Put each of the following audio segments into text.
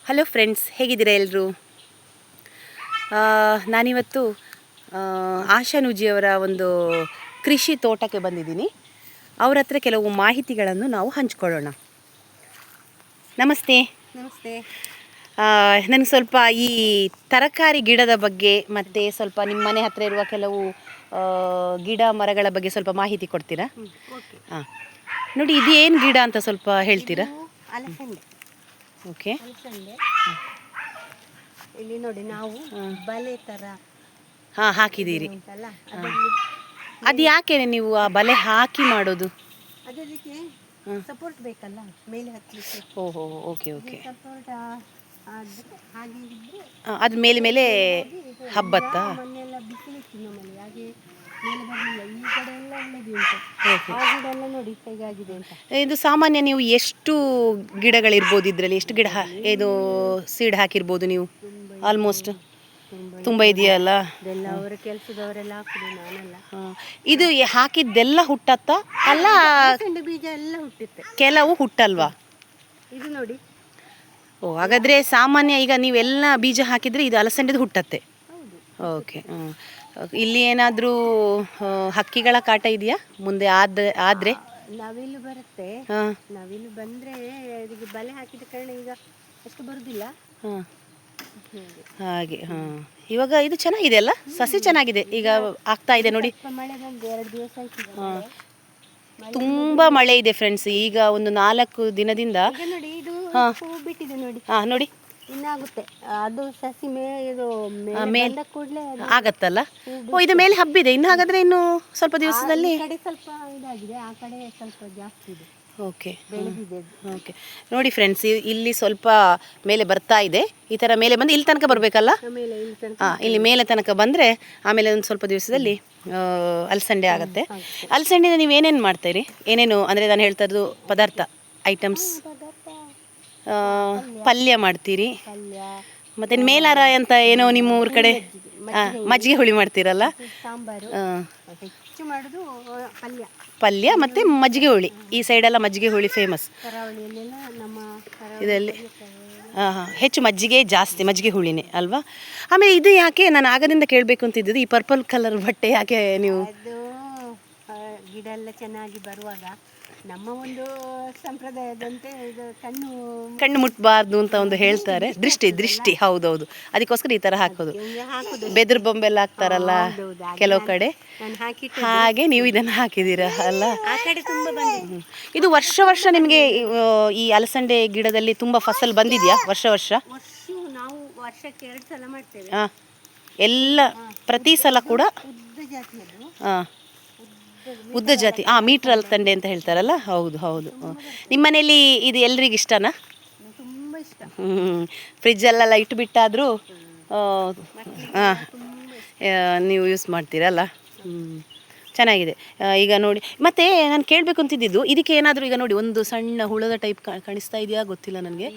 Hello friends, ಹೇಗಿದ್ದೀರಾ ಎಲ್ಲರೂ? ನಾನಿವತ್ತು ಆಶಾ ನೂಜಿಯವರ ಒಂದು ಕೃಷಿ ತೋಟಕ್ಕೆ ಬಂದಿದ್ದೀನಿ. ಅವ್ರ ಹತ್ರ ಕೆಲವು ಮಾಹಿತಿಗಳನ್ನು ನಾವು ಹಂಚ್ಕೊಳ್ಳೋಣ. ನಮಸ್ತೆ. ನಮಸ್ತೆ. ನನಗೆ ಸ್ವಲ್ಪ ಈ ತರಕಾರಿ ಗಿಡದ ಬಗ್ಗೆ ಮತ್ತು ಸ್ವಲ್ಪ ನಿಮ್ಮ ಮನೆ ಹತ್ತಿರ ಇರುವ ಕೆಲವು ಗಿಡ ಮರಗಳ ಬಗ್ಗೆ ಸ್ವಲ್ಪ ಮಾಹಿತಿ ಕೊಡ್ತೀರಾ? ಹಾಂ, ನೋಡಿ ಇದು ಏನು ಗಿಡ ಅಂತ ಸ್ವಲ್ಪ ಹೇಳ್ತೀರಾ? ಅಲಸಂದೆ. ಓಕೆ. ಅಲಸಂದೆ ಇಲ್ಲಿ ನೋಡಿ, ನಾವು ಬಲೆ ಥರ ಹಾಕಿದ್ದೀರಿ. ಉಂಟಲ್ಲ, ಅದು ಯಾಕೆ ನೀವು ಆ ಬಲೆ ಹಾಕಿ ಮಾಡೋದು? ಅದಕ್ಕೆ ಸಪೋರ್ಟ್ ಬೇಕಲ್ಲ, ಮೇಲೆ ಹತ್ತಲಿಕ್ಕೆ. ಓಹೋ, ಓಕೆ ಓಕೆ. ಸಪೋರ್ಟ್ ಹಾಗೆ ಇದ್ರೆ ಅದು ಮೇಲೆ ಮೇಲೆ ಹಬ್ಬತ್ತಾ? ಮೊನ್ನೆಲ್ಲ ಬಿಸಿಲಿತ್ತು ನಮ್ಮಲ್ಲಿ, ಹಾಗೆ ಮೇಲೆ ಬರಲಿಲ್ಲ. ಈ ಕಡೆ ಎಲ್ಲ ಒಳ್ಳೆದು ಉಂಟು. ಆ ಗಿಡ ಎಲ್ಲ ನೋಡಿ ಹೇಗಾಗಿದೆ ಅಂತ. ಇದು ಸಾಮಾನ್ಯ ನೀವು ಎಷ್ಟು ಗಿಡಗಳಿರ್ಬೋದು ಇದರಲ್ಲಿ? ಎಷ್ಟು ಗಿಡ ಇದು ಸೀಡ್ ಹಾಕಿರ್ಬೋದು ನೀವು? ಆಲ್ಮೋಸ್ಟ್ ತುಂಬ ಇದೆಯಲ್ಲ. ಇದೆಲ್ಲ ಅವರ ಕೆಲಸದವರೆಲ್ಲ ಹಾಕುದು, ನಾನಲ್ಲ. ಇದು ಹಾಕಿದ್ದೆಲ್ಲ ಹುಟ್ಟತ್ತಾ? ಅಲ್ಲ, ಅಲಸಂದೆ ಬೀಜ ಎಲ್ಲ ಹುಟ್ಟುತ್ತೆ, ಕೆಲವು ಹುಟ್ಟಲ್ವಾ? ಇದು ನೋಡಿ. ಓ, ಹಾಗಾದರೆ ಸಾಮಾನ್ಯ ಈಗ ನೀವೆಲ್ಲ ಬೀಜ ಹಾಕಿದರೆ ಇದು ಅಲಸಂಡೆದು ಹುಟ್ಟತ್ತೆ. ಓಕೆ. ಇಲ್ಲಿ ಏನಾದರೂ ಹಕ್ಕಿಗಳ ಕಾಟ ಇದೆಯಾ ಮುಂದೆ ಆದರೆ? ನವಿಲು ಬರುತ್ತೆ. ನವಿಲು ಬಂದರೆ ಅದಕ್ಕೆ ಬಲೆ ಹಾಕಿದ ಕಾರಣ ಈಗ ಅಷ್ಟು ಬರುವುದಿಲ್ಲ. ಹಾಗೆ. ಇವಾಗ ಇದು ಚೆನ್ನಾಗಿದೆ ಅಲ್ಲ, ಸಸಿ ಚೆನ್ನಾಗಿದೆ, ಈಗ ಆಗ್ತಾ ಇದೆ ನೋಡಿ. ಮಳೆ ಬಂದು 2 ದಿವಸ ಆಯ್ತು. ತುಂಬ ಮಳೆ ಇದೆ ಫ್ರೆಂಡ್ಸ್. ಈಗ ಒಂದು 4 ದಿನದಿಂದ ನೋಡಿ, ಇದು ಹೂ ಬಿಟ್ಟಿದೆ ನೋಡಿ. ನೋಡಿ ಇನ್ನಾಗುತ್ತೆ. ಅದು ಸಸಿ ಇದು ಮೇಲೆ ಕೂಡಲೇ ಆಗತ್ತಲ್ಲ. ಓ, ಇದು ಮೇಲೆ ಹಬ್ಬಿದೆ ಇನ್ನು. ಹಾಗಾದ್ರೆ ಇನ್ನು ಸ್ವಲ್ಪ ದಿವಸದಲ್ಲಿ ಕಡೆ ಸ್ವಲ್ಪ ಇದಾಗಿದೆ, ಆ ಕಡೆ ಸ್ವಲ್ಪ ಜಾಸ್ತಿ ಇದೆ. ಓಕೆ, ಬೆಳೆದಿದೆ. ಓಕೆ. ನೋಡಿ ಫ್ರೆಂಡ್ಸ್, ಇಲ್ಲಿ ಸ್ವಲ್ಪ ಮೇಲೆ ಬರ್ತಾ ಇದೆ. ಈ ಥರ ಮೇಲೆ ಬಂದು ಇಲ್ಲಿ ತನಕ ಬರಬೇಕಲ್ಲ. ಇಲ್ಲಿ ಮೇಲೆ ತನಕ ಬಂದರೆ ಆಮೇಲೆ ಒಂದು ಸ್ವಲ್ಪ ದಿವಸದಲ್ಲಿ ಅಲಸಂಡೆ ಆಗುತ್ತೆ. ಅಲಸಂಡೆನ ನೀವು ಏನೇನು ಮಾಡ್ತೀರಿ? ಏನೇನು ಅಂದರೆ ನಾನು ಹೇಳ್ತಾ ಇರೋದು ಪದಾರ್ಥ ಐಟಮ್ಸ್. ಪಲ್ಯ ಮಾಡ್ತೀರಿ, ಮತ್ತೆ ಮೇಲಾರ ಅಂತ ಏನೋ ನಿಮ್ಮ ಊರ ಕಡೆ ಮಜ್ಜಿಗೆ ಹುಳಿ ಮಾಡ್ತೀರಲ್ಲ, ಸಾಂಬಾರು. ಹೆಚ್ಚು ಮಾಡೋದು ಪಲ್ಯ ಮತ್ತು ಮಜ್ಜಿಗೆ ಹುಳಿ. ಈ ಸೈಡೆಲ್ಲ ಮಜ್ಜಿಗೆ ಹುಳಿ ಫೇಮಸ್. ಕರಾವಳಿಯಲ್ಲೆಲ್ಲ ನಮ್ಮ ಇದರಲ್ಲಿ ಹೆಚ್ಚು ಮಜ್ಜಿಗೆ ಜಾಸ್ತಿ, ಮಜ್ಜಿಗೆ ಹುಳಿನೇ ಅಲ್ವಾ? ಆಮೇಲೆ ಇದು ಯಾಕೆ ನಾನು ಆಗದಿಂದ ಕೇಳಬೇಕು ಅಂತಿದ್ದು, ಈ ಪರ್ಪಲ್ ಕಲರ್ ಬಟ್ಟೆ ಯಾಕೆ ನೀವು? ಅದು ಗಿಡ ಎಲ್ಲ ಚೆನ್ನಾಗಿ ಬರುವಾಗ ನಮ್ಮ ಒಂದು ಸಂಪ್ರದಾಯದಂತೆ ಇದು ಕಣ್ಣು ಮುಟ್ಟಬಾರ್ದು ಅಂತ ಒಂದು ಹೇಳ್ತಾರೆ. ದೃಷ್ಟಿ ಹೌದೌದು, ಅದಕ್ಕೋಸ್ಕರ ಈ ಥರ ಹಾಕೋದು. ಬೆದರು ಬೊಂಬೆಲ್ಲ ಹಾಕ್ತಾರಲ್ಲ ಕೆಲವು ಕಡೆ, ಹಾಗೆ ನೀವು ಇದನ್ನು ಹಾಕಿದ್ದೀರಾ ಅಲ್ಲ? ಆ ಕಡೆ ತುಂಬ ಬಂದಿದೆ. ಇದು ವರ್ಷ ನಿಮಗೆ ಈ ಅಲಸಂಡೆ ಗಿಡದಲ್ಲಿ ತುಂಬ ಫಸಲ್ ಬಂದಿದೆಯಾ? ವರ್ಷ ನಾವು ವರ್ಷಕ್ಕೆ 2 ಸಲ ಮಾಡ್ತೇವೆ. ಎಲ್ಲ ಪ್ರತಿ ಸಲ ಕೂಡ ಉದ್ದ ಜಾತಿಯದು. ಉದ್ದ ಜಾತಿ, ಮೀಟ್ರ್ ಅಲಸಂಡೆ ಅಂತ ಹೇಳ್ತಾರಲ್ಲ. ಹೌದು. ನಿಮ್ಮ ಮನೇಲಿ ಇದು ಎಲ್ರಿಗೂ ಇಷ್ಟನಾ? ತುಂಬ ಇಷ್ಟ. ಫ್ರಿಜ್ಜಲ್ಲೆಲ್ಲ ಇಟ್ಟುಬಿಟ್ಟಾದರೂ ನೀವು ಯೂಸ್ ಮಾಡ್ತೀರಲ್ಲ. ಚೆನ್ನಾಗಿದೆ. ಈಗ ನೋಡಿ, ಮತ್ತೆ ನಾನು ಕೇಳಬೇಕು ಅಂತಿದ್ದು, ಇದಕ್ಕೆ ಏನಾದರೂ ಈಗ ನೋಡಿ ಒಂದು ಸಣ್ಣ ಹುಳದ ಟೈಪ್ ಕಾಣಿಸ್ತಾ ಇದೆಯಾ ಗೊತ್ತಿಲ್ಲ ನನಗೆ.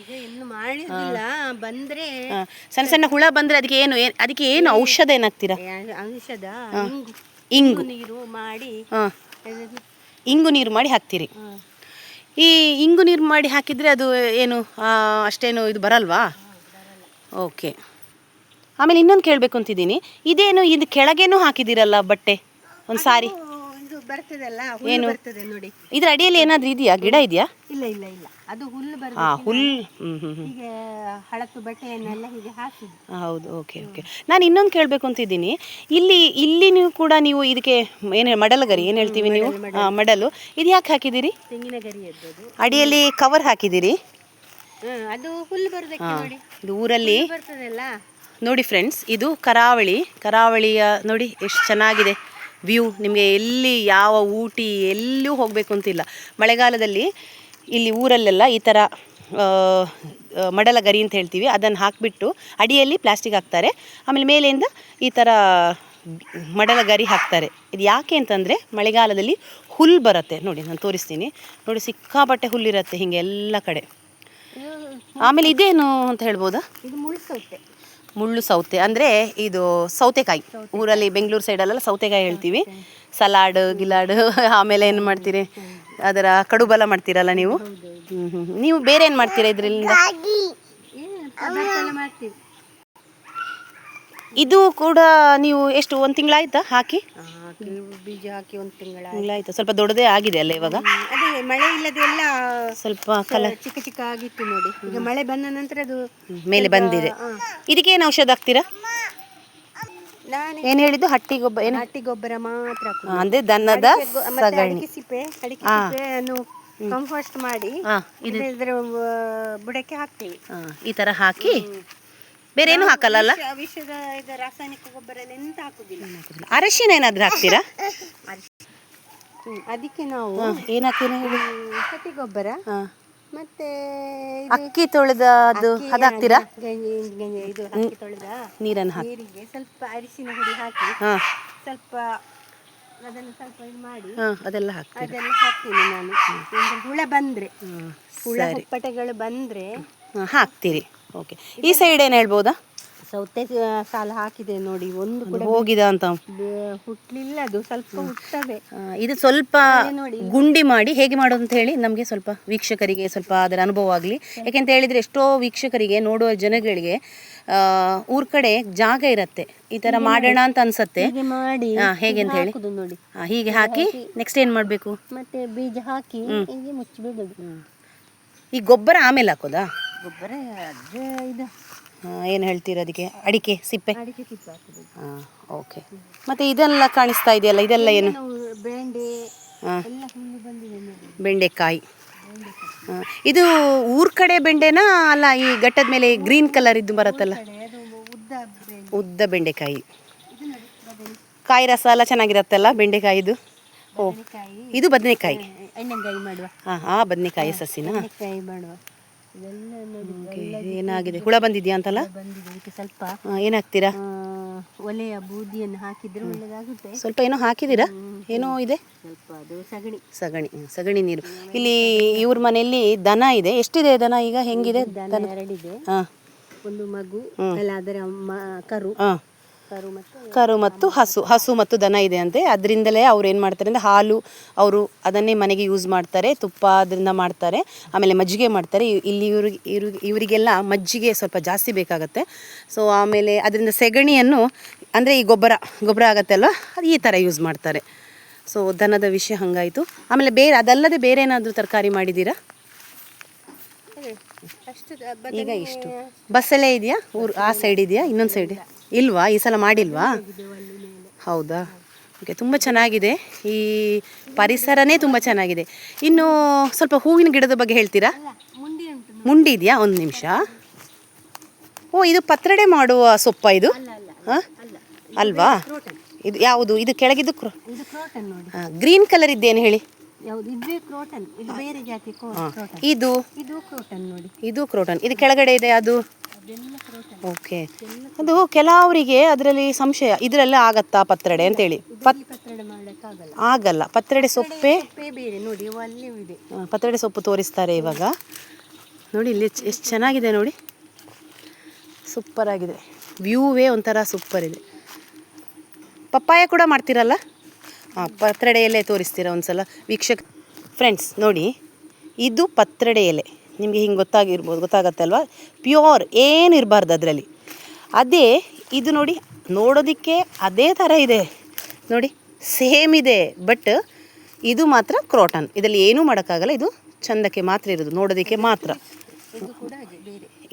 ಬಂದರೆ ಸಣ್ಣ ಹುಳ ಬಂದರೆ ಅದಕ್ಕೆ ಏನು ಔಷಧ ಏನಾಗ್ತೀರಾ? ಔಷಧ ಇಂಗು ನೀರು ಮಾಡಿ, ಇಂಗು ನೀರು ಮಾಡಿ ಹಾಕ್ತೀರಿ. ಈ ಇಂಗು ನೀರು ಮಾಡಿ ಹಾಕಿದರೆ ಅದು ಏನು ಅಷ್ಟೇನು ಇದು ಬರಲ್ವಾ? ಓಕೆ. ಆಮೇಲೆ ಇನ್ನೊಂದು ಕೇಳಬೇಕು ಅಂತಿದ್ದೀನಿ, ಇದೇನು ಇದು ಕೆಳಗೇನೂ ಹಾಕಿದ್ದೀರಲ್ಲ ಬಟ್ಟೆ, ಒಂದು ಸಾರಿ ಬರ್ತದಲ್ಲ, ಏನು ಬರ್ತದೆ ನೋಡಿ. ಇದ್ರ ಅಡಿಯಲ್ಲಿ ಏನಾದರೂ ಇದೆಯಾ? ಗಿಡ ಇದೆಯಾ? ಇಲ್ಲ, ಅದು ಹುಲ್ಲು ಬರ್ತದೆ. ಹೀಗೆ ಹಳತ್ತು ಬಟ್ಟೆಯನ್ನೆಲ್ಲ ಹೀಗೆ ಹಾಕಿದ್ದು. ಹೌದು. ಓಕೆ. ನಾನು ಇನ್ನೊಂದು ಕೇಳಬೇಕು ಅಂತಿದ್ದೀನಿ, ಇಲ್ಲಿ ನೀವು ಕೂಡ ನೀವು ಇದಕ್ಕೆ ಏನು ಮಡಲಗರಿ ಏನು ಹೇಳ್ತೀವಿ ನೀವು? ಮಡಲು. ಇದು ಯಾಕೆ ಹಾಕಿದ್ದೀರಿ? ತೆಂಗಿನ ಗರಿ ಎದ್ದದು. ಅಡಿಯಲ್ಲಿ ಕವರ್ ಹಾಕಿದ್ದೀರಿ. ಅದು ಹುಲ್ಲು ಬರೋದಕ್ಕೆ ನೋಡಿ. ಇದು ಊರಲ್ಲಿ ಬರ್ತದಲ್ಲ ನೋಡಿ ಫ್ರೆಂಡ್ಸ್, ಇದು ಕರಾವಳಿಯ ನೋಡಿ ಎಷ್ಟು ಚೆನ್ನಾಗಿದೆ ವ್ಯೂ. ನಿಮಗೆ ಎಲ್ಲಿ ಯಾವ ಊಟಿ ಎಲ್ಲೂ ಹೋಗಬೇಕು ಅಂತಿಲ್ಲ. ಮಳೆಗಾಲದಲ್ಲಿ ಇಲ್ಲಿ ಊರಲ್ಲೆಲ್ಲ ಈ ಥರ ಮಡಲ ಗರಿ ಅಂತ ಹೇಳ್ತೀವಿ, ಅದನ್ನು ಹಾಕಿಬಿಟ್ಟು ಅಡಿಯಲ್ಲಿ ಪ್ಲಾಸ್ಟಿಕ್ ಹಾಕ್ತಾರೆ, ಆಮೇಲೆ ಮೇಲೆಯಿಂದ ಈ ಥರ ಮಡಲ ಗರಿ ಹಾಕ್ತಾರೆ. ಇದು ಯಾಕೆ ಅಂತಂದರೆ ಮಳೆಗಾಲದಲ್ಲಿ ಹುಲ್ಲು ಬರುತ್ತೆ. ನೋಡಿ ನಾನು ತೋರಿಸ್ತೀನಿ ನೋಡಿ, ಸಿಕ್ಕಾಪಟ್ಟೆ ಹುಲ್ಲಿರುತ್ತೆ ಹೀಗೆ ಎಲ್ಲ ಕಡೆ. ಆಮೇಲೆ ಇದೇನು ಅಂತ ಹೇಳ್ಬೋದಾ? ಇದು ಮುಳ್ಳು ಸೌತೆ ಅಂದರೆ ಇದು ಸೌತೆಕಾಯಿ. ಊರಲ್ಲಿ ಬೆಂಗಳೂರು ಸೈಡಲ್ಲೆಲ್ಲ ಸೌತೆಕಾಯಿ ಹೇಳ್ತೀವಿ. ಸಲಾಡ್ ಗಿಲಾಡ್ ಆಮೇಲೆ ಏನು ಮಾಡ್ತೀರಿ, ಅದರ ಕಡುಬಲ ಮಾಡ್ತೀರಲ್ಲ ನೀವು. ನೀವು ಬೇರೆ ಏನು ಮಾಡ್ತೀರಾ ಇದರಿಂದ? ಪದಾರ್ಥ ಎಲ್ಲ ಮಾಡ್ತೀವಿ. ಇದು ಕೂಡ ನೀವು ಎಷ್ಟು ಒಂದು ತಿಂಗಳಾಯ್ತಾ ಹಾಕಿ? ಬೀಜ ಹಾಕಿ 1 ತಿಂಗಳ ತಿಂಗಳಾಯ್ತು. ಸ್ವಲ್ಪ ದೊಡ್ಡದೇ ಆಗಿದೆ ಅಲ್ಲ ಇವಾಗ? ಅದೇ ಮಳೆ ಇಲ್ಲದೆ ಎಲ್ಲ ಸ್ವಲ್ಪ ಕಲರ್ ಚಿಕ್ಕ ಚಿಕ್ಕ ಆಗಿತ್ತು ನೋಡಿ. ಈಗ ಮಳೆ ಬಂದ ನಂತರ ಅದು ಮೇಲೆ ಬಂದಿದೆ. ಇದಕ್ಕೇನು ಔಷಧ ಹಾಕ್ತೀರಾ? ನಾನು ಏನು ಹೇಳಿದ್ದು? ಹಟ್ಟಿ ಗೊಬ್ಬರ ಏನು? ಹಟ್ಟಿ ಗೊಬ್ಬರ ಮಾತ್ರ ಹಾಕುದು. ಅಂದ್ರೆ ದನದ ಸಗಣಿ. ಅಡಿಕೆ ಸಿಪ್ಪೆಯನ್ನು ಕಂಪೋಸ್ಟ್ ಮಾಡಿ ಇದ್ರ ಬುಡಕ್ಕೆ ಹಾಕ್ತೀವಿ. ಈ ತರ ಹಾಕಿ ಬೇರೆ ಏನು ಹಾಕಲ್ಲ? ವಿಷದ ಇದು ರಾಸಾಯನಿಕ ಗೊಬ್ಬರ ಎಲ್ಲ ಎಂತ ಹಾಕುದಿಲ್ಲ. ಅರಶಿನ ಏನಾದ್ರೂ ಹಾಕ್ತೀರಾ? ಅದಕ್ಕೆ ನಾವು ಏನು ಹಾಕ್ತೀನಿ ಹೇಳಿ? ಹಟ್ಟಿ ಗೊಬ್ಬರ ಮತ್ತೆ ಅಕ್ಕಿ ತೊಳೆದದು ಅದು ಹಾಕ್ತೀರಾ? ಇದು ಅಕ್ಕಿ ತೊಳೆದ ನೀರನ್ನು ಹಾಕಿ ನೀರಿಗೆ ಸ್ವಲ್ಪ ಅರಿಶಿನ ಹುಡಿ ಹಾಕಿ ಸ್ವಲ್ಪ ಅದನ್ನು ಸ್ವಲ್ಪ ಇದು ಮಾಡಿ ಅದೆಲ್ಲ ಹಾಕ್ತೀರಾ? ಅದೆಲ್ಲ ಹಾಕ್ತೀನಿ ನಾನು. ಹುಳ ಬಂದ್ರೆ ಹುಳ ಹುಪ್ಪಟೆಗಳು ಬಂದ್ರೆ ಹಾಕ್ತೀರಿ. ಓಕೆ. ಈ ಸೈಡ್ ಏನು ಹೇಳ್ಬೋದಾ? ಸೌತೆ ಸಾಲ ಹಾಕಿದೆ ನೋಡಿ, ಒಂದು ಕೂಡ ಹೋಗಿದ ಅಂತ ಹುಟ್ಲಿಲ್ಲ. ಅದು ಸ್ವಲ್ಪ ಹುಟ್ಟವೆ. ಇದು ಸ್ವಲ್ಪ ಗುಂಡಿ ಮಾಡಿ ಹೇಗೆ ಮಾಡೋದು ಅಂತ ಹೇಳಿ ನಮಗೆ ಸ್ವಲ್ಪ ವೀಕ್ಷಕರಿಗೆ ಸ್ವಲ್ಪ ಅದರ ಅನುಭವ ಆಗಲಿ. ಯಾಕೆಂತ ಹೇಳಿದರೆ ಎಷ್ಟೋ ವೀಕ್ಷಕರಿಗೆ ನೋಡುವ ಜನಗಳಿಗೆ ಊರ ಕಡೆ ಜಾಗ ಇರತ್ತೆ, ಈ ಥರ ಮಾಡೋಣ ಅಂತ ಅನ್ಸತ್ತೆ. ಮಾಡಿ ಹೇಗೆ ಅಂತ ಹೇಳಿ ನೋಡಿ. ಹೀಗೆ ಹಾಕಿ ನೆಕ್ಸ್ಟ್ ಏನು ಮಾಡಬೇಕು? ಮತ್ತೆ ಬೀಜ ಹಾಕಿ ಹೀಗೆ ಮುಚ್ಚಿಬಿಡೋದು. ಈ ಗೊಬ್ಬರ ಆಮೇಲೆ ಹಾಕೋದಾ? ಗೊಬ್ಬರ ಇದು ಏನು ಹೇಳ್ತೀರ ಅದಕ್ಕೆ? ಅಡಿಕೆ ಸಿಪ್ಪೆ ಹಾಕೋದು. ಓಕೆ. ಮತ್ತೆ ಇದೆಲ್ಲ ಕಾಣಿಸ್ತಾ ಇದೆಯಲ್ಲ, ಇದೆಲ್ಲ ಏನು? ಬೆಂಡೆ ಎಲ್ಲ ಹುಲ್ಲು ಬಂದಿದೆ ನೋಡಿ. ಬೆಂಡೆಕಾಯಿ. ಇದು ಊರ ಕಡೆ ಬೆಂಡೆನಾ ಅಲ್ಲ ಈ ಘಟ್ಟದ ಮೇಲೆ ಗ್ರೀನ್ ಕಲರ್ ಇದ್ದು ಬರುತ್ತಲ್ಲ? ಉದ್ದ ಬೆಂಡೆಕಾಯಿ. ಕಾಯಿ ರಸ ಎಲ್ಲ ಚೆನ್ನಾಗಿರತ್ತಲ್ಲ ಬೆಂಡೆಕಾಯಿದು? ಓ, ಇದು ಬದನೆಕಾಯಿ. ಎಣ್ಣೆಗಾಯಿ ಮಾಡುವ. ಬದನೆಕಾಯಿ ಸಸಿನ ಮಾಡುವ. ಏನಾಗಿದೆ? ಹುಳ ಬಂದಿದ್ಯಾ ಅಂತಲ್ಲ? ಬಂದಿದೆ. ಇದಕ್ಕೆ ಸ್ವಲ್ಪ ಏನಾಗ್ತೀರಾ? ಒಲೆಯ ಬೂದಿಯನ್ನು ಹಾಕಿದ್ರೆ ಒಳ್ಳೆದಾಗುತ್ತೆ. ಸ್ವಲ್ಪ ಏನೋ ಹಾಕಿದ್ದೀರಾ? ಏನೋ ಇದೆ ಸ್ವಲ್ಪ ಅದು ಸಗಣಿ ಸಗಣಿ ನೀರು. ಇಲ್ಲಿ ಇವ್ರ ಮನೆಯಲ್ಲಿ ದನ ಇದೆ. ಎಷ್ಟಿದೆ ದನ ಈಗ? ಹೆಂಗಿದೆ? ದನ 2 ಇದೆ. ಒಂದು ಮಗು ಅಲ್ಲ, ಅದರ ಕರು ಕರು ಮತ್ತು ಹಸು ಮತ್ತು ದನ ಇದೆ ಅಂತೆ. ಅದರಿಂದಲೇ ಅವ್ರು ಏನು ಮಾಡ್ತಾರೆ ಅಂದರೆ ಹಾಲು ಅವರು ಅದನ್ನೇ ಮನೆಗೆ ಯೂಸ್ ಮಾಡ್ತಾರೆ, ತುಪ್ಪ ಅದರಿಂದ ಮಾಡ್ತಾರೆ, ಆಮೇಲೆ ಮಜ್ಜಿಗೆ ಮಾಡ್ತಾರೆ. ಇಲ್ಲಿ ಇವರಿಗೆಲ್ಲ ಮಜ್ಜಿಗೆ ಸ್ವಲ್ಪ ಜಾಸ್ತಿ ಬೇಕಾಗತ್ತೆ. ಸೊ ಆಮೇಲೆ ಅದರಿಂದ ಸೆಗಣಿಯನ್ನು ಅಂದರೆ ಈ ಗೊಬ್ಬರ ಆಗತ್ತೆ ಅಲ್ವ, ಅದು ಈ ಥರ ಯೂಸ್ ಮಾಡ್ತಾರೆ. ಸೊ ದನದ ವಿಷಯ ಹಾಗಾಯಿತು. ಆಮೇಲೆ ಬೇರೆ ಅದಲ್ಲದೆ ಬೇರೆ ಏನಾದರೂ ತರಕಾರಿ ಮಾಡಿದ್ದೀರಾ? ಈಗ ಇಷ್ಟು ಬಸ್ಸಲ್ಲೇ ಇದೆಯಾ? ಆ ಸೈಡ್ ಇದೆಯಾ? ಇನ್ನೊಂದು ಸೈಡ್ ಇಲ್ವಾ? ಈ ಸಲ ಮಾಡಿಲ್ವಾ? ಹೌದಾ? ಓಕೆ. ತುಂಬ ಚೆನ್ನಾಗಿದೆ, ಈ ಪರಿಸರನೇ ತುಂಬ ಚೆನ್ನಾಗಿದೆ. ಇನ್ನು ಸ್ವಲ್ಪ ಹೂವಿನ ಗಿಡದ ಬಗ್ಗೆ ಹೇಳ್ತೀರಾ? ಮುಂಡಿ ಇದೆಯಾ? ಒಂದು ನಿಮಿಷ. ಓ, ಇದು ಪತ್ರೊಡೆ ಮಾಡುವ ಸೊಪ್ಪ ಇದು? ಅಲ್ವಾ? ಇದು ಯಾವುದು? ಇದು ಕೆಳಗಿದ್ದು ಗ್ರೀನ್ ಕಲರ್ ಇದ್ದೇನು ಹೇಳಿ? ಇದು ಕ್ರೋಟನ್. ಇದು ಕೆಳಗಡೆ ಇದೆ ಅದು? ಓಕೆ. ಅದು ಕೆಲವರಿಗೆ ಅದರಲ್ಲಿ ಸಂಶಯ, ಇದರಲ್ಲ ಆಗತ್ತಾ ಪತ್ರೊಡೆ ಅಂತೇಳಿ. ಆಗಲ್ಲ. ಪತ್ರೊಡೆ ಸೊಪ್ಪೇ ನೋಡಿ. ಪತ್ರೊಡೆ ಸೊಪ್ಪು ತೋರಿಸ್ತಾರೆ ಇವಾಗ. ನೋಡಿ ಇಲ್ಲಿ ಎಷ್ಟು ಚೆನ್ನಾಗಿದೆ ನೋಡಿ, ಸೂಪರ್ ಆಗಿದೆ. ವ್ಯೂವೇ ಒಂಥರ ಸೂಪರ್ ಇದೆ. ಪಪ್ಪಾಯ ಕೂಡ ಮಾಡ್ತೀರಲ್ಲ? ಪತ್ರೊಡೆ ಎಲೆ ತೋರಿಸ್ತೀರಾ ಒಂದ್ಸಲ ವೀಕ್ಷಕ ಫ್ರೆಂಡ್ಸ್? ನೋಡಿ, ಇದು ಪತ್ರೊಡೆ ಎಲೆ. ನಿಮಗೆ ಹಿಂಗೆ ಗೊತ್ತಾಗತ್ತಲ್ವ? ಪ್ಯೂರ್ ಏನು ಇರಬಾರ್ದು ಅದರಲ್ಲಿ. ಅದೇ ಇದು ನೋಡಿ, ನೋಡೋದಕ್ಕೆ ಅದೇ ಥರ ಇದೆ ನೋಡಿ, ಸೇಮ್ ಇದೆ. ಬಟ್ ಇದು ಮಾತ್ರ ಕ್ರೋಟನ್. ಇದರಲ್ಲಿ ಏನೂ ಮಾಡೋಕ್ಕಾಗಲ್ಲ. ಇದು ಚಂದಕ್ಕೆ ಮಾತ್ರ ಇರೋದು, ನೋಡೋದಕ್ಕೆ ಮಾತ್ರ.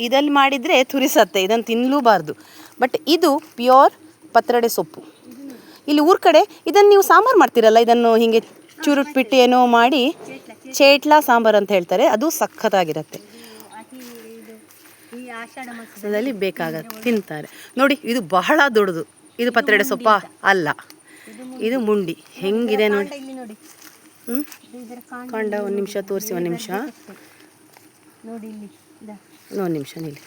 ಇದಲ್ಲಿ ಮಾಡಿದರೆ ತುರಿಸತ್ತೆ, ಇದನ್ನು ತಿನ್ನಲೂಬಾರ್ದು. ಬಟ್ ಇದು ಪ್ಯೂರ್ ಪತ್ರೊಡೆ ಸೊಪ್ಪು. ಇಲ್ಲಿ ಊರ ಕಡೆ ಇದನ್ನು ನೀವು ಸಾಂಬಾರು ಮಾಡ್ತೀರಲ್ಲ, ಇದನ್ನು ಹೀಗೆ ಚುರುಟ್ಬಿಟ್ಟು ಏನೋ ಮಾಡಿ ಚೇಟ್ಲಾ ಸಾಂಬಾರು ಅಂತ ಹೇಳ್ತಾರೆ. ಅದು ಸಖತ್ತಾಗಿರುತ್ತೆ. ಅದರಲ್ಲಿ ಬೇಕಾಗತ್ತೆ, ತಿಂತಾರೆ. ನೋಡಿ, ಇದು ಬಹಳ ದೊಡ್ಡದು. ಇದು ಪತ್ರೊಡೆ ಸೊಪ್ಪ ಅಲ್ಲ, ಇದು ಮುಂಡಿ. ಹೆಂಗಿದೆ ನೋಡಿ. ಕಾಂಡ ಒಂದು ನಿಮಿಷ ತೋರಿಸಿ, ಒಂದು ನಿಮಿಷ ನಿಲ್ಲಿ.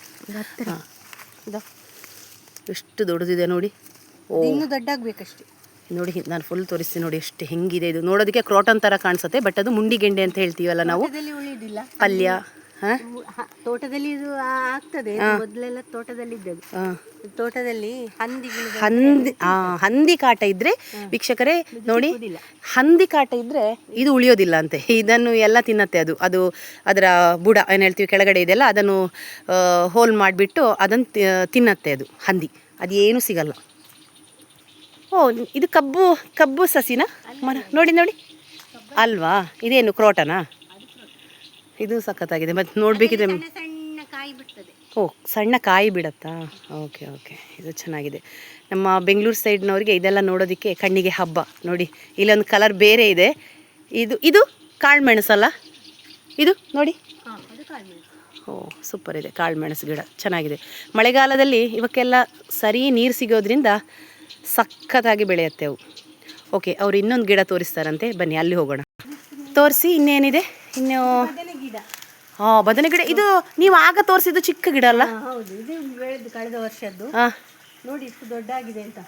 ಎಷ್ಟು ದೊಡ್ಡದಿದೆ ನೋಡಿ. ಇನ್ನೂ ದೊಡ್ಡಾಗಬೇಕಷ್ಟೇ ನೋಡಿ. ನಾನು ಫುಲ್ ತೋರಿಸ್ತೀನಿ ನೋಡಿ ಎಷ್ಟು ಹೆಂಗಿದೆ ಇದು. ನೋಡೋದಕ್ಕೆ ಕ್ರೋಟನ್ ಥರ ಕಾಣಿಸುತ್ತೆ, ಬಟ್ ಅದು ಮುಂಡಿ ಗೆಂಡೆ ಅಂತ ಹೇಳ್ತೀವಲ್ಲ ನಾವು. ಪಲ್ಯ ಹಾಂ ತೋಟದಲ್ಲಿ ಇದು ಆಗ್ತದೆ ಮೊದಲೆಲ್ಲ ತೋಟದಲ್ಲಿ ಇದ್ದದ್ದು. ಹಾಂ ತೋಟದಲ್ಲಿ ಹಂದಿ ಕಾಟ ಇದ್ರೆ ವೀಕ್ಷಕರೇ ನೋಡಿ, ಹಂದಿ ಕಾಟ ಇದ್ರೆ ಇದು ಉಳಿಯೋದಿಲ್ಲ ಅಂತೆ. ಇದನ್ನು ಎಲ್ಲ ತಿನ್ನತ್ತೆ ಅದು ಅದು ಅದರ ಬುಡ ಏನು ಹೇಳ್ತೀವಿ ಕೆಳಗಡೆ ಇದೆಲ್ಲ ಅದನ್ನು ಹೋಲ್ ಮಾಡಿಬಿಟ್ಟು ಅದನ್ನು ತಿನ್ನತ್ತೆ ಅದು ಹಂದಿ. ಅದೇನು ಸಿಗಲ್ಲ. ಓ ಇದು ಕಬ್ಬು ಸಸಿನಾ ಮರ? ನೋಡಿ ನೋಡಿ ಅಲ್ವಾ, ಇದೇನು ಕ್ರೋಟನಾ? ಇದು ಸಖತ್ತಾಗಿದೆ. ಮತ್ತು ನೋಡಬೇಕಿದ್ರೆ ಸಣ್ಣ ಕಾಯಿ ಬಿಡ್ತದೆ. ಓ ಸಣ್ಣ ಕಾಯಿ ಬಿಡತ್ತಾ? ಓಕೆ ಓಕೆ, ಇದು ಚೆನ್ನಾಗಿದೆ. ನಮ್ಮ ಬೆಂಗಳೂರು ಸೈಡ್ನವ್ರಿಗೆ ಇದೆಲ್ಲ ನೋಡೋದಕ್ಕೆ ಕಣ್ಣಿಗೆ ಹಬ್ಬ. ನೋಡಿ ಇಲ್ಲೊಂದು ಕಲರ್ ಬೇರೆ ಇದೆ. ಇದು ಕಾಳು ಮೆಣಸಲ್ಲ ಇದು? ನೋಡಿ ಓ ಸೂಪರ್ ಇದೆ ಕಾಳು ಮೆಣಸು ಗಿಡ, ಚೆನ್ನಾಗಿದೆ. ಮಳೆಗಾಲದಲ್ಲಿ ಇವಕ್ಕೆಲ್ಲ ಸರಿ ನೀರು ಸಿಗೋದ್ರಿಂದ ಸಖತ್ತಾಗಿ ಬೆಳೆಯುತ್ತೆ ಅವು. ಓಕೆ, ಅವರು ಇನ್ನೊಂದು ಗಿಡ ತೋರಿಸ್ತಾರಂತೆ, ಬನ್ನಿ ಅಲ್ಲಿ ಹೋಗೋಣ. ತೋರಿಸಿ ಇನ್ನೇನಿದೆ ಇನ್ನು. ಗಿಡ, ಹಾಂ ಬದನೆ ಗಿಡ. ಇದು ನೀವು ಆಗ ತೋರಿಸಿದ್ದು ಚಿಕ್ಕ ಗಿಡ ಅಲ್ಲ? ಹೌದು, ಇದು ಬೆಳೆದು ಕಳೆದ ವರ್ಷದ್ದು. ಹಾಂ ನೋಡಿ ಇಷ್ಟು ದೊಡ್ಡ ಆಗಿದೆ ಅಂತ.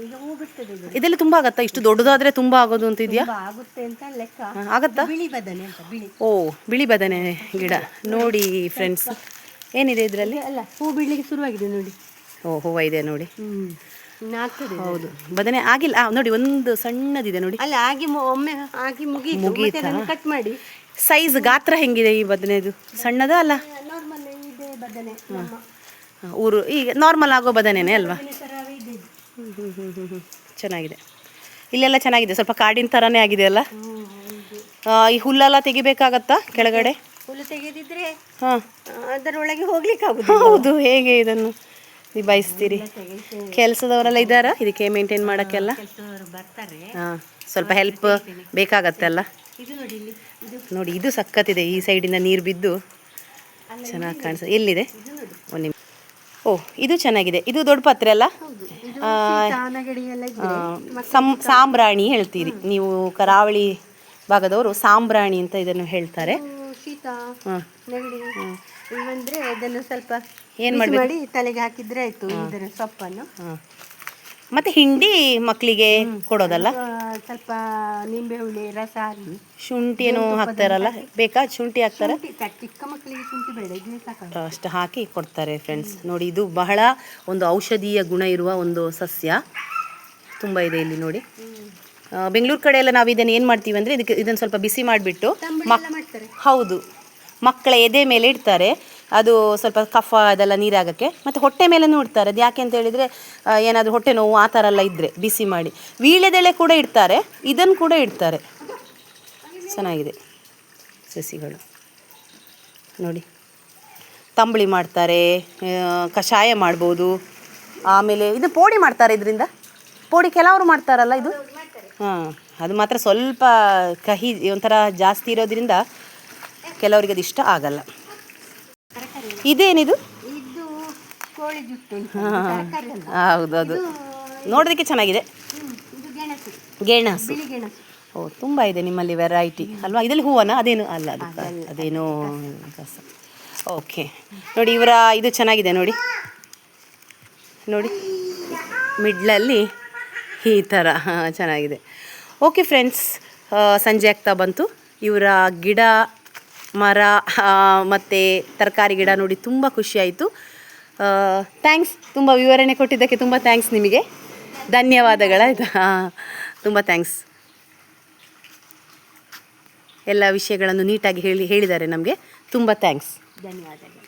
ಈಗ ಹೂ ಬಿಡ್ತದೆ. ಇದೆಲ್ಲ ತುಂಬ ಆಗತ್ತಾ? ಇಷ್ಟು ದೊಡ್ಡದಾದ್ರೆ ತುಂಬ ಆಗೋದು ಅಂತ ಇದೆಯಾ? ಆಗುತ್ತೆ ಅಂತ ಲೆಕ್ಕ. ಆಗತ್ತಾ? ಬಿಳಿ ಬದನೆ ಅಂತ, ಬಿಳಿ. ಓ ಬಿಳಿ ಬದನೆ ಗಿಡ ನೋಡಿ ಫ್ರೆಂಡ್ಸ್, ಏನಿದೆ ಇದರಲ್ಲಿ? ಅಲ್ಲ, ಹೂ ಬಿಡ್ಲಿಕ್ಕೆ ಶುರುವಾಗಿದೆ ನೋಡಿ. ಓ ಹೂವು ಇದೆ ನೋಡಿ. ಆಗ್ತದೆ. ಹೌದು, ಬದನೆ ಆಗಿಲ್ಲ. ನೋಡಿ ಒಂದು ಸಣ್ಣದಿದೆ ನೋಡಿ. ಅಲ್ಲ ಆಗಿ ಒಮ್ಮೆ ಆಗಿ ಮುಗೀತಾ ಕಟ್ ಮಾಡಿ. ಸೈಜ್ ಗಾತ್ರ ಹೆಂಗಿದೆ ಈ ಬದನೆದು? ಸಣ್ಣದ ಅಲ್ಲ? ನಾರ್ಮಲ್ ಇದೆ ಬದನೆ. ಊರು ಈಗ ನಾರ್ಮಲ್ ಆಗೋ ಬದನೆನೇ ಅಲ್ವಾ? ಚೆನ್ನಾಗಿದೆ. ಇಲ್ಲೆಲ್ಲ ಚೆನ್ನಾಗಿದೆ, ಸ್ವಲ್ಪ ಕಾಡಿನ ಥರನೇ ಆಗಿದೆ ಅಲ್ಲ? ಈ ಹುಲ್ಲೆಲ್ಲ ತೆಗಿಬೇಕಾಗತ್ತಾ ಕೆಳಗಡೆ? ಹುಲ್ಲು ತೆಗೆದಿದ್ರೆ ಹಾಂ ಅದರೊಳಗೆ ಹೋಗ್ಲಿಕ್ಕೆ ಆಗುದು. ಹೌದು, ಹೇಗೆ ಇದನ್ನು ನಿಭಾಯಿಸ್ತೀರಿ? ಕೆಲಸದವರೆಲ್ಲ ಇದ್ದಾರಾ ಇದಕ್ಕೆ ಮೇಂಟೈನ್ ಮಾಡೋಕ್ಕೆಲ್ಲ? ಬರ್ತಾರೆ. ಹಾಂ, ಸ್ವಲ್ಪ ಹೆಲ್ಪ್ ಬೇಕಾಗತ್ತೆ ಅಲ್ಲ? ಇದು ನೋಡಿ ಇಲ್ಲಿ, ನೋಡಿ ಇದು ಸಖತ್ತಿದೆ. ಈ ಸೈಡಿಂದ ನೀರು ಬಿದ್ದು ಚೆನ್ನಾಗಿ ಕಾಣಿಸ್ತದೆ. ಎಲ್ಲಿದೆ? ಓ ಇದು ಚೆನ್ನಾಗಿದೆ. ಇದು ದೊಡ್ಡ ಪತ್ರೆ ಅಲ್ಲ? ಸಾಂಬ್ರಾಣಿ ಹೇಳ್ತೀರಿ ನೀವು, ಕರಾವಳಿ ಭಾಗದವರು ಸಾಂಬ್ರಾಣಿ ಅಂತ ಇದನ್ನು ಹೇಳ್ತಾರೆ. ಶೀತ ನೆಗಡಿ ಇವಂದ್ರೆ ಅದನ್ನು ಸ್ವಲ್ಪ ಏನು ಮಾಡಿ ತಲೆಗೆ ಹಾಕಿದ್ರೆ ಆಯ್ತು. ಇದರ ಸೊಪ್ಪನ್ನು ಮತ್ತೆ ಹಿಂಡಿ ಮಕ್ಕಳಿಗೆ ಕೊಡೋದಲ್ಲ? ಸ್ವಲ್ಪ ನಿಂಬೆ ಹುಳಿ ರಸ ಹಾಕಿ, ಶುಂಠಿ ಏನೋ ಹಾಕ್ತಾರಲ್ಲ, ಬೇಕಾ? ಶುಂಠಿ ಹಾಕ್ತಾರೆ. ಚಿಕ್ಕ ಮಕ್ಕಳಿಗೆ ಶುಂಠಿ ಬೇಡ, ಇದನ್ನೇ ಸಾಕು, ಅಷ್ಟು ಹಾಕಿ ಕೊಡ್ತಾರೆ ಫ್ರೆಂಡ್ಸ್. ನೋಡಿ ಇದು ಬಹಳ ಒಂದು ಔಷಧೀಯ ಗುಣ ಇರುವ ಒಂದು ಸಸ್ಯ, ತುಂಬ ಇದೆ ಇಲ್ಲಿ ನೋಡಿ. ಬೆಂಗಳೂರು ಕಡೆ ಎಲ್ಲ ನಾವು ಇದನ್ನು ಏನು ಮಾಡ್ತೀವಿ ಅಂದರೆ ಇದನ್ನು ಸ್ವಲ್ಪ ಬಿಸಿ ಮಾಡಿಬಿಟ್ಟು ಹೌದು ಮಕ್ಕಳ ಎದೆ ಮೇಲೆ ಇಡ್ತಾರೆ. ಅದು ಸ್ವಲ್ಪ ಕಫ ಅದೆಲ್ಲ ನೀರಾಗಕ್ಕೆ, ಮತ್ತು ಹೊಟ್ಟೆ ಮೇಲೂ ಇಡ್ತಾರೆ. ಅದು ಯಾಕೆ ಅಂತ ಹೇಳಿದರೆ ಏನಾದರೂ ಹೊಟ್ಟೆ ನೋವು ಆ ಥರ ಎಲ್ಲ ಇದ್ದರೆ ಬಿಸಿ ಮಾಡಿ. ವೀಳ್ಯದೆಲೆ ಕೂಡ ಇಡ್ತಾರೆ, ಇದನ್ನು ಕೂಡ ಇಡ್ತಾರೆ. ಚೆನ್ನಾಗಿದೆ ಸಸಿಗಳು ನೋಡಿ. ತಂಬಳಿ ಮಾಡ್ತಾರೆ, ಕಷಾಯ ಮಾಡ್ಬೋದು. ಆಮೇಲೆ ಇದು ಪೋಡಿ ಮಾಡ್ತಾರೆ. ಇದರಿಂದ ಪೋಡಿ ಕೆಲವರು ಮಾಡ್ತಾರಲ್ಲ ಇದು. ಹಾಂ, ಅದು ಮಾತ್ರ ಸ್ವಲ್ಪ ಕಹಿ ಒಂಥರ ಜಾಸ್ತಿ ಇರೋದ್ರಿಂದ ಕೆಲವರಿಗೆ ಅದು ಇಷ್ಟ ಆಗಲ್ಲ. ಇದೇನಿದು? ಇದು ಕೋಳಿ ಜುಟ್ಟು. ಹೌದು, ಅದು ನೋಡೋದಕ್ಕೆ ಚೆನ್ನಾಗಿದೆ. ಗೆಣಸು. ಓ ತುಂಬ ಇದೆ ನಿಮ್ಮಲ್ಲಿ ವೆರೈಟಿ ಅಲ್ವಾ? ಇದರಲ್ಲಿ ಹೂವನ? ಅದೇನು ಅಲ್ಲ, ಅದೇನೋ ಕಸ. ಓಕೆ ನೋಡಿ, ಇವರ ಇದು ಚೆನ್ನಾಗಿದೆ ನೋಡಿ. ನೋಡಿ ಮಿಡ್ಲಲ್ಲಿ ಈ ಥರ ಚೆನ್ನಾಗಿದೆ. ಓಕೆ ಫ್ರೆಂಡ್ಸ್, ಸಂಜೆ ಆಗ್ತಾ ಬಂತು. ಇವರ ಗಿಡ ಮರ ಮತ್ತು ತರಕಾರಿ ಗಿಡ ನೋಡಿ ತುಂಬ ಖುಷಿಯಾಯಿತು. ಥ್ಯಾಂಕ್ಸ್, ತುಂಬ ವಿವರಣೆ ಕೊಟ್ಟಿದ್ದಕ್ಕೆ ತುಂಬ ಥ್ಯಾಂಕ್ಸ್ ನಿಮಗೆ. ಧನ್ಯವಾದಗಳಾಯಿತಾ? ತುಂಬ ಥ್ಯಾಂಕ್ಸ್. ಎಲ್ಲ ವಿಷಯಗಳನ್ನು ನೀಟಾಗಿ ಹೇಳಿದ್ದಾರೆ ನಮಗೆ. ತುಂಬ ಥ್ಯಾಂಕ್ಸ್. ಧನ್ಯವಾದಗಳು.